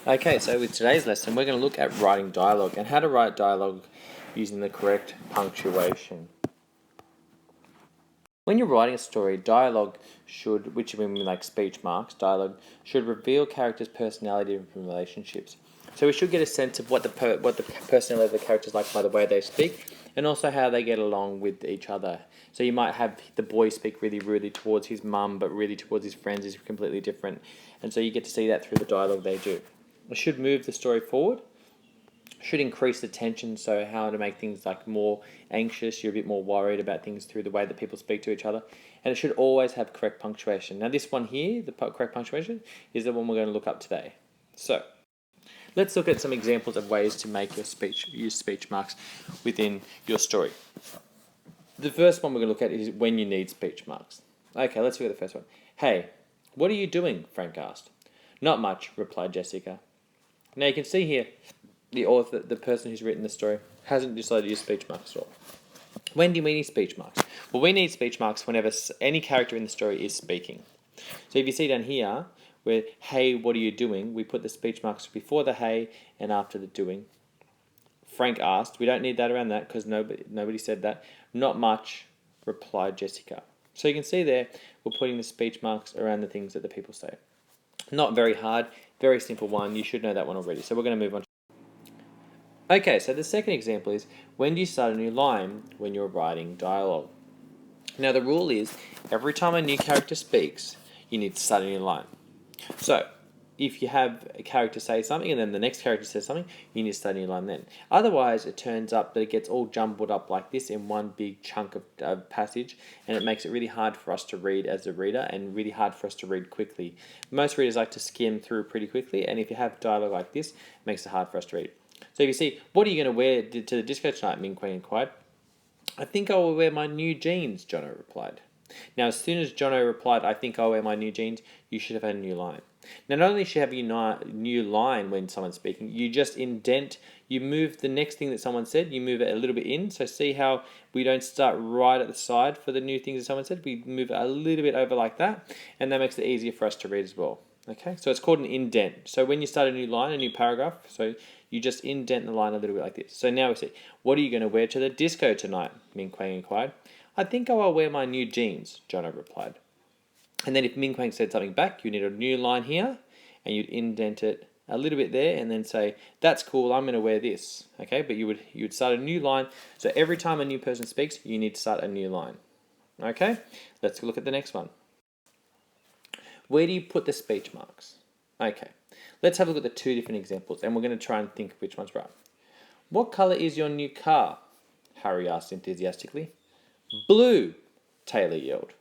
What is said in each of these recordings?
Okay, so with today's lesson, we're going to look at writing dialogue and how to write dialogue using the correct punctuation. When you're writing a story, dialogue should, which we mean like speech marks, dialogue should reveal characters' personality and relationships. So we should get a sense of what the personality of the characters like by the way they speak, and also how they get along with each other. So you might have the boy speak really rudely towards his mum, but really towards his friends is completely different, and so you get to see that through the dialogue they do. It should move the story forward, should increase the tension, so how to make things like more anxious, you're a bit more worried about things through the way that people speak to each other, and it should always have correct punctuation. Now this one here, the correct punctuation, is the one we're going to look up today. So let's look at some examples of ways to make your speech, use speech marks within your story. The first one we're going to look at is when you need speech marks. Okay, let's look at the first one. Hey, what are you doing? Frank asked. Not much, replied Jessica. Now you can see here, the author, the person who's written the story, hasn't decided to use speech marks at all. When do we need speech marks? Well, we need speech marks whenever any character in the story is speaking. So if you see down here, where, hey, what are you doing? We put the speech marks before the hey and after the doing. Frank asked. We don't need that around that because nobody said that. Not much, replied Jessica. So you can see there, we're putting the speech marks around the things that the people say. Not very hard, very simple one. You should know that one already. So we're going to move on. Okay, so the second example is, when do you start a new line when you're writing dialogue? Now the rule is, every time a new character speaks, you need to start a new line. So, if you have a character say something and then the next character says something, you need to start a new line then. Otherwise, it turns up that it gets all jumbled up like this in one big chunk of passage, and it makes it really hard for us to read as a reader and really hard for us to read quickly. Most readers like to skim through pretty quickly, and if you have dialogue like this, it makes it hard for us to read. So if you see, what are you going to wear to the disco tonight? Ming Queen inquired. I think I will wear my new jeans, Jono replied. Now, as soon as Jono replied, I think I'll wear my new jeans, you should have had a new line. Now, not only should you have a new line when someone's speaking, you just indent, you move the next thing that someone said, you move it a little bit in. So see how we don't start right at the side for the new things that someone said, we move it a little bit over like that, and that makes it easier for us to read as well. Okay, so it's called an indent. So when you start a new line, a new paragraph, so you just indent the line a little bit like this. So now we see, what are you going to wear to the disco tonight? Ming Quang inquired. I think I will wear my new jeans, Jono replied. And then if Ming Quang said something back, you need a new line here, and you'd indent it a little bit there, and then say, that's cool, I'm going to wear this. Okay, but you would start a new line. So every time a new person speaks, you need to start a new line. Okay, let's look at the next one. Where do you put the speech marks? Okay, let's have a look at the two different examples, and we're going to try and think which one's right. What colour is your new car? Harry asked enthusiastically. Blue, Taylor yelled.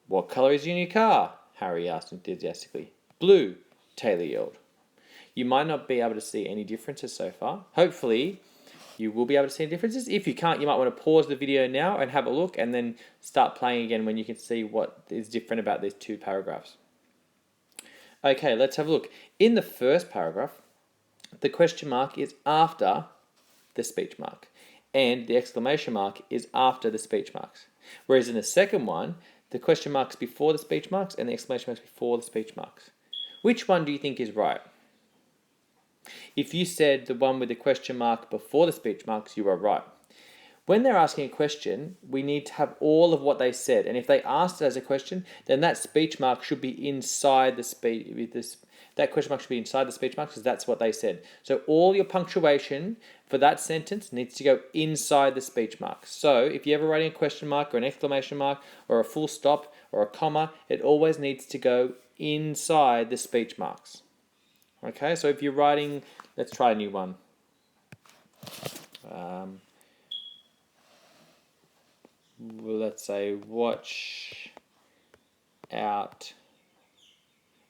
What colour is your new car? Harry asked enthusiastically. Blue, Taylor yelled. You might not be able to see any differences so far. Hopefully, you will be able to see differences. If you can't, you might want to pause the video now and have a look and then start playing again when you can see what is different about these two paragraphs. Okay, let's have a look. In the first paragraph, the question mark is after the speech mark, and the exclamation mark is after the speech marks. Whereas in the second one, the question mark's before the speech marks and the exclamation mark's before the speech marks. Which one do you think is right? If you said the one with the question mark before the speech marks, you are right. When they're asking a question, we need to have all of what they said. And if they asked it as a question, then that speech mark should be inside the speech. That question mark should be inside the speech mark because that's what they said. So all your punctuation for that sentence needs to go inside the speech mark. So if you're ever writing a question mark or an exclamation mark or a full stop or a comma, it always needs to go inside the speech marks. Okay, so if you're writing, let's try a new one. Let's say, watch out.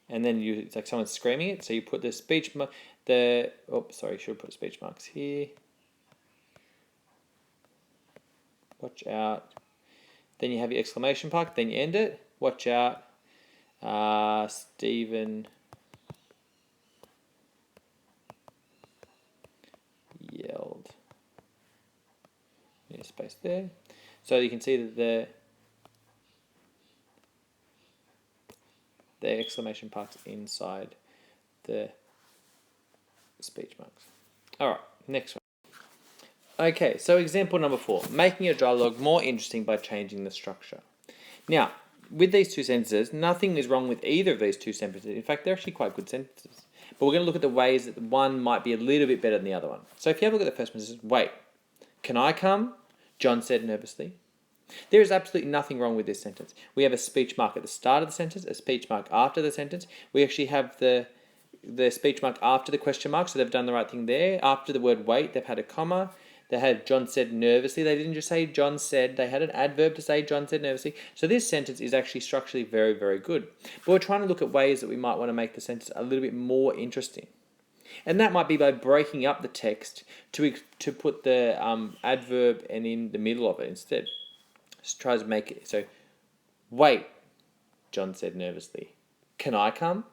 And then it's like someone's screaming it, so you put the speech mark, should put speech marks here. Watch out. Then you have your exclamation mark, then you end it. Watch out. Stephen yelled. Need a space there. So you can see that the exclamation mark's inside the speech marks. All right, next one. Okay, so example number 4, making your dialogue more interesting by changing the structure. Now, with these two sentences, nothing is wrong with either of these two sentences. In fact, they're actually quite good sentences. But we're going to look at the ways that one might be a little bit better than the other one. So if you have a look at the first one, it says, wait, can I come? John said nervously. There is absolutely nothing wrong with this sentence. We have a speech mark at the start of the sentence, a speech mark after the sentence. We actually have the speech mark after the question mark, so they've done the right thing there. After the word wait, they've had a comma. They had John said nervously. They didn't just say John said. They had an adverb to say John said nervously. So this sentence is actually structurally very, very good. But we're trying to look at ways that we might want to make the sentence a little bit more interesting. And that might be by breaking up the text to put the adverb and in the middle of it instead. Just try to make it so, wait, John said nervously. Can I come?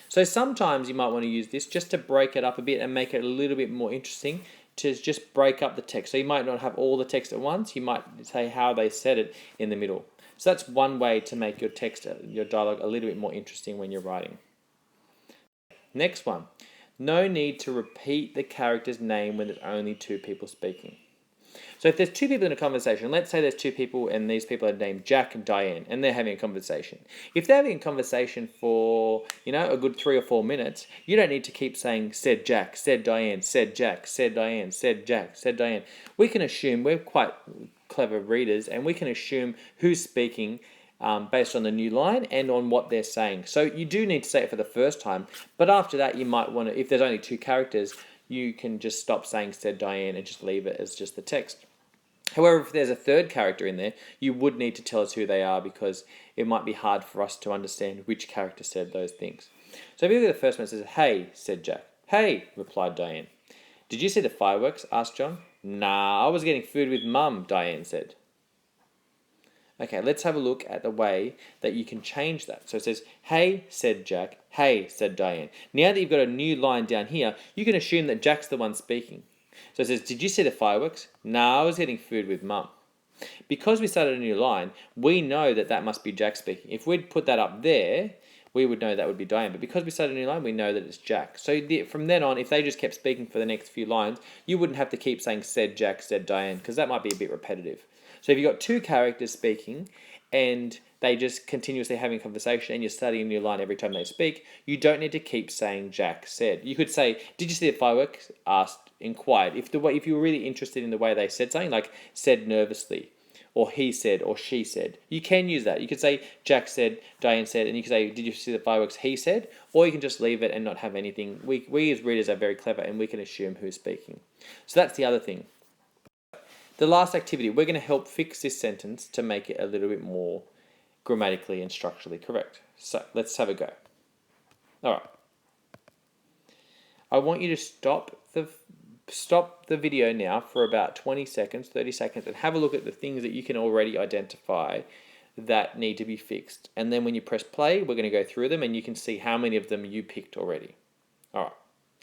So sometimes you might want to use this just to break it up a bit and make it a little bit more interesting, to just break up the text. So you might not have all the text at once. You might say how they said it in the middle. So that's one way to make your text, your dialogue, a little bit more interesting when you're writing. Next one. No need to repeat the character's name when there's only two people speaking. So if there's two people in a conversation, let's say there's two people and these people are named Jack and Diane and they're having a conversation. If they're having a conversation for, a good 3 or 4 minutes, you don't need to keep saying said Jack, said Diane, said Jack, said Diane, said Jack, said Diane. We can assume, we're quite clever readers, and we can assume who's speaking based on the new line and on what they're saying. So you do need to say it for the first time, but after that you might want to, if there's only two characters, you can just stop saying said Diane and just leave it as just the text. However, if there's a third character in there, you would need to tell us who they are, because it might be hard for us to understand which character said those things. So if you look at the first one, it says, hey, said Jack. Hey, replied Diane. Did you see the fireworks? Asked John. Nah, I was getting food with Mum, Diane said. Okay, let's have a look at the way that you can change that. So it says, hey, said Jack. Hey, said Diane. Now that you've got a new line down here, you can assume that Jack's the one speaking. So it says, did you see the fireworks? No, I was getting food with Mum. Because we started a new line, we know that that must be Jack speaking. If we'd put that up there, we would know that would be Diane. But because we started a new line, we know that it's Jack. So from then on, if they just kept speaking for the next few lines, you wouldn't have to keep saying said Jack, said Diane, because that might be a bit repetitive. So if you've got two characters speaking and they just continuously having a conversation and you're starting a new line every time they speak, you don't need to keep saying Jack said. You could say, did you see the fireworks? Asked, inquired. If you were really interested in the way they said something, like said nervously, or he said, or she said, you can use that. You could say Jack said, Diane said, and you could say, did you see the fireworks? He said, or you can just leave it and not have anything. We as readers are very clever and we can assume who's speaking. So that's the other thing. The last activity, we're going to help fix this sentence to make it a little bit more grammatically and structurally correct. So let's have a go. All right. I want you to stop the video now for about 20 seconds, 30 seconds, and have a look at the things that you can already identify that need to be fixed. And then when you press play, we're going to go through them and you can see how many of them you picked already. All right.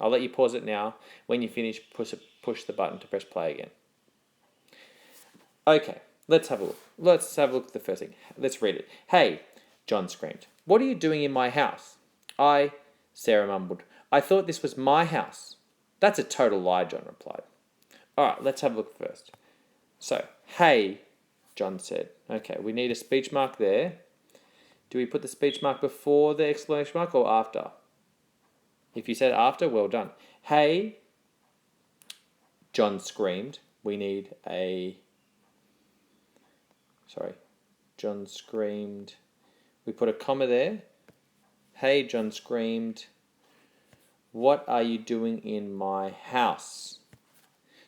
I'll let you pause it now. When you finish, push the button to press play again. Okay, let's have a look. Let's have a look at the first thing. Let's read it. Hey, John screamed. What are you doing in my house? Sarah mumbled. I thought this was my house. That's a total lie, John replied. All right, let's have a look first. So, hey, John said. Okay, we need a speech mark there. Do we put the speech mark before the exclamation mark or after? If you said after, well done. Hey, John screamed. We need a... Sorry, John screamed. We put a comma there. Hey, John screamed. What are you doing in my house?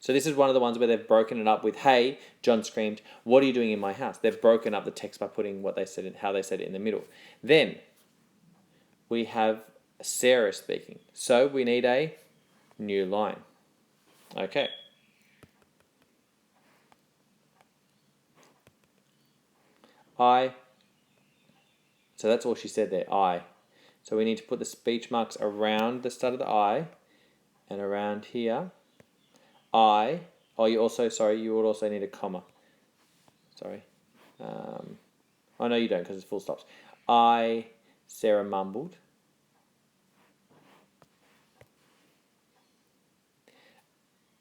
So this is one of the ones where they've broken it up with, hey, John screamed, what are you doing in my house? They've broken up the text by putting what they said in, how they said it in the middle. Then we have Sarah speaking. So we need a new line. Okay. So that's all she said there, I. So we need to put the speech marks around the start of the I and around here. You would also need a comma. Sorry. No, you don't because it's full stops. Sarah mumbled.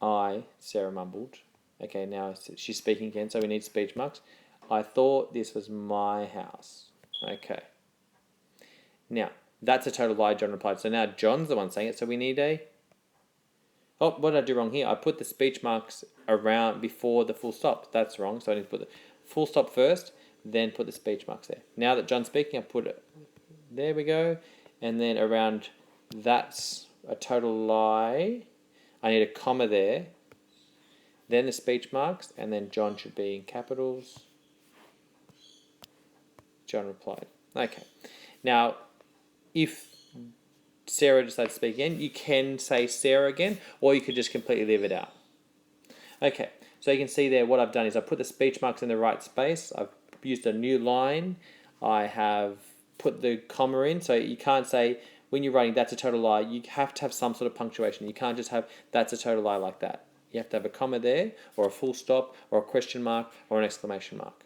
Sarah mumbled. Okay, now she's speaking again, so we need speech marks. I thought this was my house. Okay. Now, that's a total lie, John replied. So now John's the one saying it, so we need a... Oh, what did I do wrong here? I put the speech marks around before the full stop. That's wrong, so I need to put the full stop first, then put the speech marks there. Now that John's speaking, I put it... There we go. And then around that's a total lie. I need a comma there. Then the speech marks, and then John should be in capitals. John replied. Okay. Now, if Sarah decides to speak again, you can say Sarah again, or you could just completely leave it out. Okay, so you can see there what I've done is I've put the speech marks in the right space. I've used a new line. I have put the comma in, so you can't say, when you're writing that's a total lie, you have to have some sort of punctuation. You can't just have that's a total lie like that. You have to have a comma there, or a full stop, or a question mark, or an exclamation mark.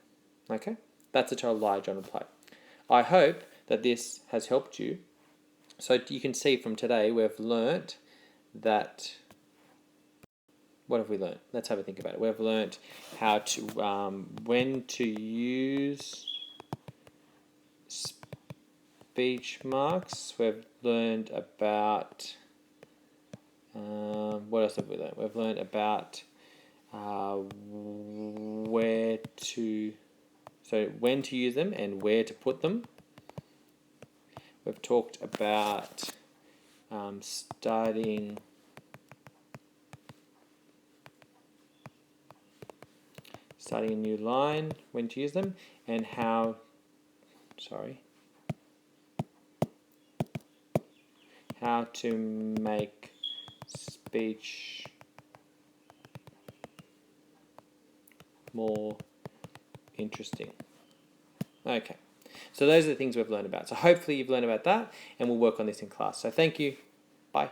Okay? That's a total lie, John replied. I hope that this has helped you. So you can see from today we've learnt that... What have we learnt? Let's have a think about it. We've learnt how to... when to use speech marks. We've learned about... what else have we learned? We've learned about where to... So when to use them and where to put them. We've talked about starting a new line, when to use them, and how to make speech more interesting. Okay. So those are the things we've learned about. So hopefully you've learned about that, and we'll work on this in class. So thank you. Bye.